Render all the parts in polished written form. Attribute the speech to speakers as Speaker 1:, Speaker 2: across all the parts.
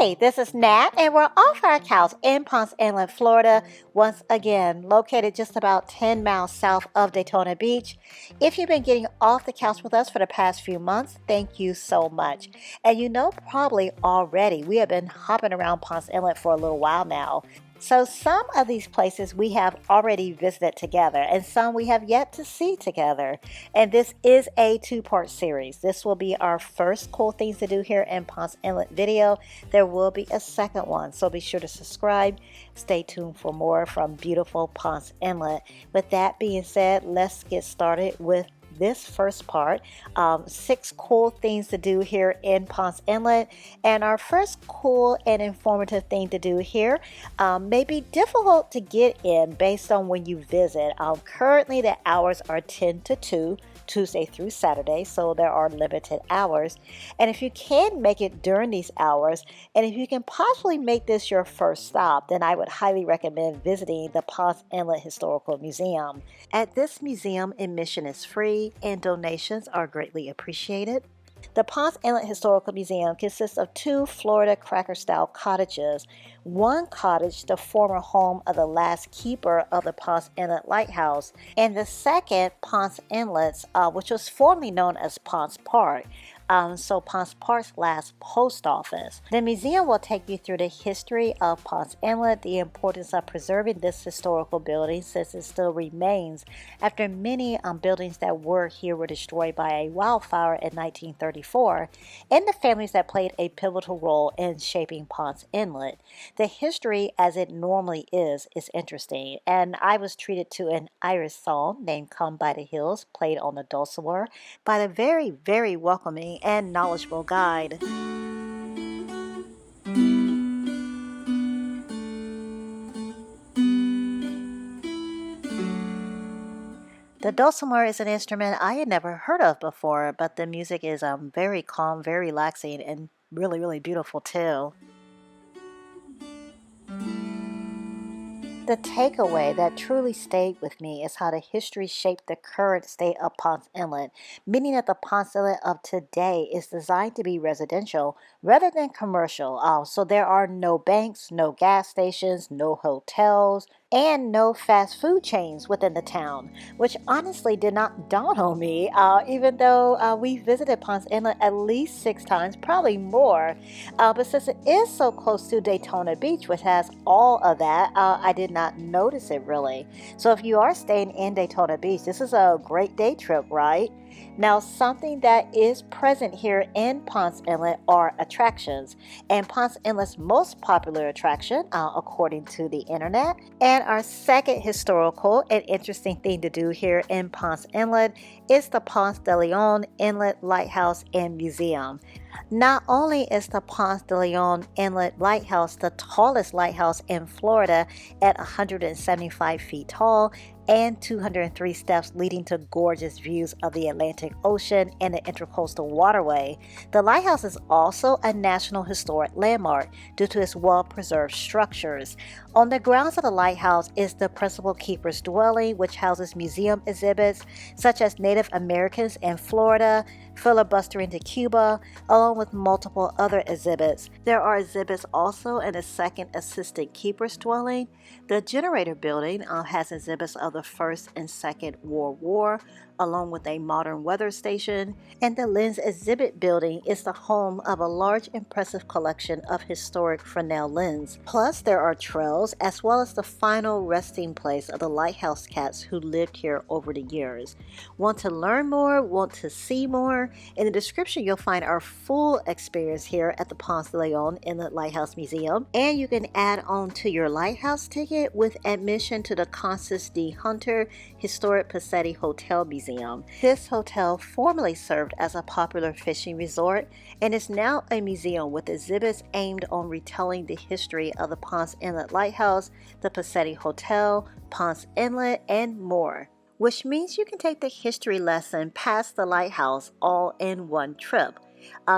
Speaker 1: Hey, this is Nat, and we're off our couch in Ponce Inlet, Florida, once again, located just about 10 miles south of Daytona Beach. If you've been getting off the couch with us for the past few months, thank you so much. And you know probably already, we have been hopping around Ponce Inlet for a little while now. So some of these places we have already visited together and some we have yet to see together. And this is a two-part series. This will be our first cool things to do here in Ponce Inlet video. There will be a second one, so be sure to subscribe. Stay tuned for more from beautiful Ponce Inlet. With that being said, let's get started with this first part, 6 cool things to do here in Ponce Inlet. And our first cool and informative thing to do here may be difficult to get in based on when you visit. Currently the hours are 10 to 2, Tuesday through Saturday, so there are limited hours. And if you can make it during these hours, and if you can possibly make this your first stop, then I would highly recommend visiting the Ponce Inlet Historical Museum. At this museum, admission is free and donations are greatly appreciated. The Ponce Inlet Historical Museum consists of 2 Florida cracker-style cottages. One cottage, the former home of the last keeper of the Ponce Inlet Lighthouse, and the second, Ponce Inlet, which was formerly known as Ponce Park. So Ponce Park's last post office. The museum will take you through the history of Ponce Inlet, the importance of preserving this historical building since it still remains after many buildings that were here were destroyed by a wildfire in 1934, and the families that played a pivotal role in shaping Ponce Inlet. The history, as it normally is interesting, and I was treated to an Ayres song named Come by the Hills, played on the dulcimer by the very, very welcoming and knowledgeable guide. The dulcimer is an instrument I had never heard of before, but the music is very calm, very relaxing, and really, really beautiful too. The takeaway that truly stayed with me is how the history shaped the current state of Ponce Inlet, meaning that the Ponce Inlet of today is designed to be residential rather than commercial. So there are no banks, no gas stations, no hotels, and no fast food chains within the town, which honestly did not dawn on me, even though we visited Ponce Inlet at least 6 times, probably more. But since it is so close to Daytona Beach, which has all of that, I did not notice it really. So if you are staying in Daytona Beach, this is a great day trip, right? Now, something that is present here in Ponce Inlet are attractions, and Ponce Inlet's most popular attraction, according to the internet, and our second historical and interesting thing to do here in Ponce Inlet is the Ponce de Leon Inlet Lighthouse and Museum. Not only is the Ponce de Leon Inlet Lighthouse the tallest lighthouse in Florida at 175 feet tall and 203 steps leading to gorgeous views of the Atlantic Ocean and the Intracoastal Waterway, the lighthouse is also a National Historic Landmark due to its well-preserved structures. On the grounds of the lighthouse is the principal keeper's dwelling, which houses museum exhibits such as Native Americans in Florida, filibustering to Cuba, along with multiple other exhibits. There are exhibits also in the second assistant keeper's dwelling. The generator building has exhibits of the First and Second World War, along with a modern weather station, and the Lens exhibit building is the home of a large impressive collection of historic Fresnel lens. Plus there are trails as well as the final resting place of the lighthouse cats who lived here over the years. Want to learn more? Want to see more? In the description you'll find our full experience here at the Ponce de Leon Inlet Lighthouse Museum, and you can add on to your lighthouse ticket with admission to the Constance D. Hunter Historic Passetti Hotel Museum. This hotel formerly served as a popular fishing resort and is now a museum with exhibits aimed on retelling the history of the Ponce Inlet Lighthouse, the Passetti Hotel, Ponce Inlet, and more. Which means you can take the history lesson past the lighthouse all in one trip.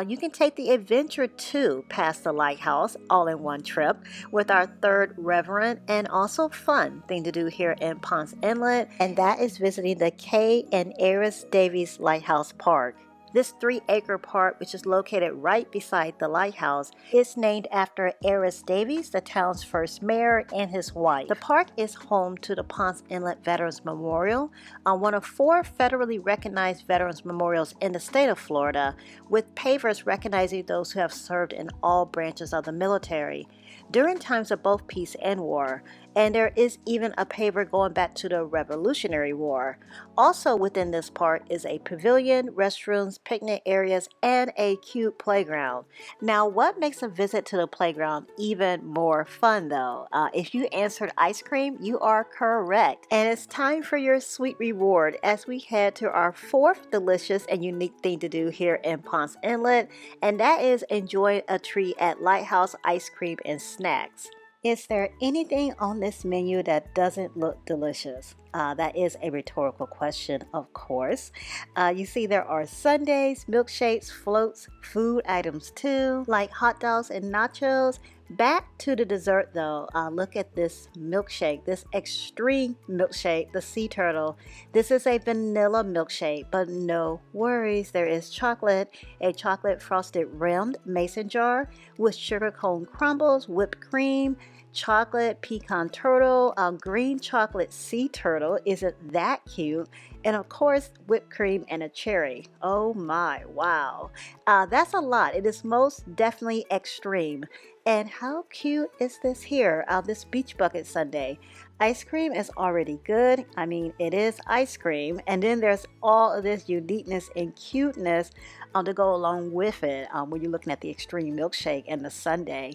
Speaker 1: You can take the adventure too past the lighthouse all in one trip with our third reverent and also fun thing to do here in Ponce Inlet, and that is visiting the Kay and Ayres Davies Lighthouse Park. This 3-acre park, which is located right beside the lighthouse, is named after Ayres Davies, the town's first mayor, and his wife. The park is home to the Ponce Inlet Veterans Memorial, one of 4 federally recognized veterans memorials in the state of Florida, with pavers recognizing those who have served in all branches of the military during times of both peace and war, and there is even a paver going back to the Revolutionary War. Also within this park is a pavilion, restrooms, picnic areas, and a cute playground. Now, what makes a visit to the playground even more fun though? If you answered ice cream, you are correct. And it's time for your sweet reward as we head to our 4th delicious and unique thing to do here in Ponce Inlet, and that is enjoying a treat at Lighthouse Ice Cream and Snacks. Is there anything on this menu that doesn't look delicious? That is a rhetorical question, of course. You see there are sundaes, milkshakes, floats, food items too, like hot dogs and nachos. Back to the dessert though, look at this milkshake, this extreme milkshake, the sea turtle. This is a vanilla milkshake, but no worries, there is chocolate, a chocolate frosted rimmed mason jar with sugar cone crumbles, whipped cream, chocolate pecan turtle, green chocolate sea turtle, isn't that cute? And of course, whipped cream and a cherry. Oh my, wow. That's a lot. It is most definitely extreme. And how cute is this here, this beach bucket sundae? Ice cream is already good. I mean, it is ice cream. And then there's all of this uniqueness and cuteness to go along with it when you're looking at the extreme milkshake and the sundae.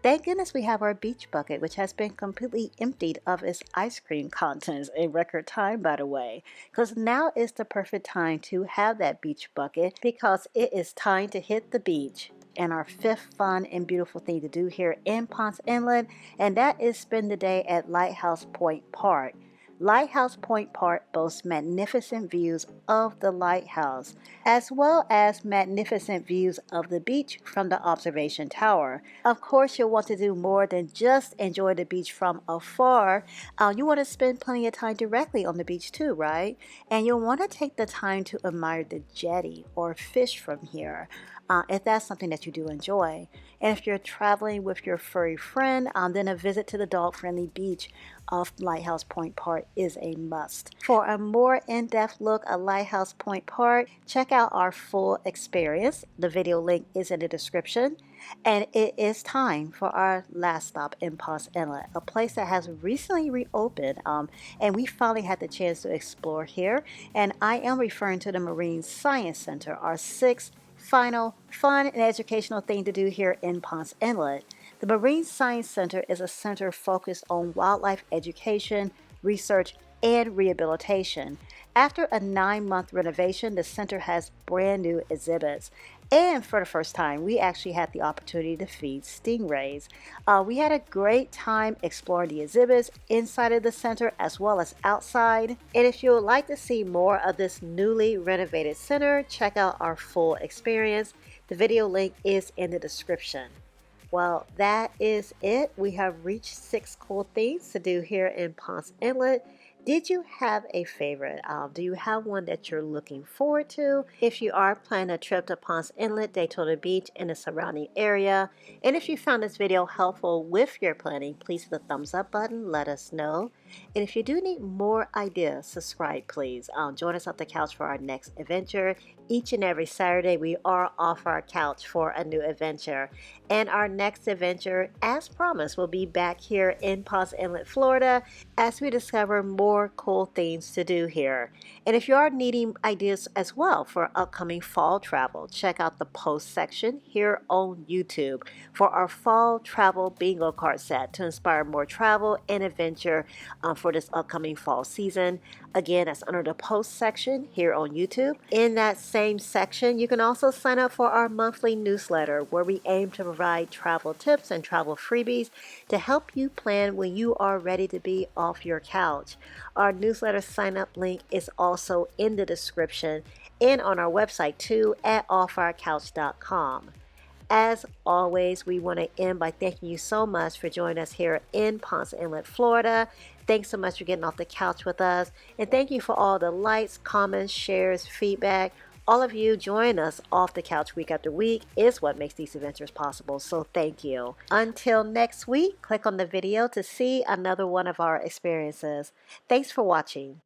Speaker 1: Thank goodness we have our beach bucket, which has been completely emptied of its ice cream contents in record time, by the way. Because now is the perfect time to have that beach bucket because it is time to hit the beach. And our 5th fun and beautiful thing to do here in Ponce Inlet, and that is spend the day at Lighthouse Point Park. Lighthouse Point Park boasts magnificent views of the lighthouse, as well as magnificent views of the beach from the observation tower. Of course, you'll want to do more than just enjoy the beach from afar. You want to spend plenty of time directly on the beach too, right? And you'll want to take the time to admire the jetty or fish from here, if that's something that you do enjoy. And if you're traveling with your furry friend, then a visit to the dog-friendly beach of Lighthouse Point Park is a must. For a more in-depth look at Lighthouse Point Park, check out our full experience. The video link is in the description. And it is time for our last stop in Ponce Inlet, a place that has recently reopened, and we finally had the chance to explore here. And I am referring to the Marine Science Center, our 6th final fun and educational thing to do here in Ponce Inlet. The Marine Science Center is a center focused on wildlife education, research, and rehabilitation. After a 9-month renovation, the center has brand new exhibits. And for the first time, we actually had the opportunity to feed stingrays. We had a great time exploring the exhibits inside of the center as well as outside. And if you would like to see more of this newly renovated center, check out our full experience. The video link is in the description. Well, that is it. We have reached 6 cool things to do here in Ponce Inlet. Did you have a favorite? Do you have one that you're looking forward to? If you are planning a trip to Ponce Inlet, Daytona Beach, and the surrounding area, and if you found this video helpful with your planning, please hit the thumbs up button, let us know. And if you do need more ideas, subscribe please. Join us off the couch for our next adventure. Each and every Saturday, we are off our couch for a new adventure. And our next adventure, as promised, will be back here in Ponce Inlet, Florida, as we discover more cool things to do here. And if you are needing ideas as well for upcoming fall travel, check out the post section here on YouTube for our fall travel bingo card set to inspire more travel and adventure for this upcoming fall season. Again, that's under the post section here on YouTube. In that same section, you can also sign up for our monthly newsletter where we aim to provide travel tips and travel freebies to help you plan when you are ready to be off your couch. Our newsletter sign up link is also in the description and on our website too at offourcouch.com. As always, we want to end by thanking you so much for joining us here in Ponce Inlet, Florida. Thanks so much for getting off the couch with us. And thank you for all the likes, comments, shares, feedback. All of you join us off the couch week after week is what makes these adventures possible, so thank you. Until next week, click on the video to see another one of our experiences. Thanks for watching.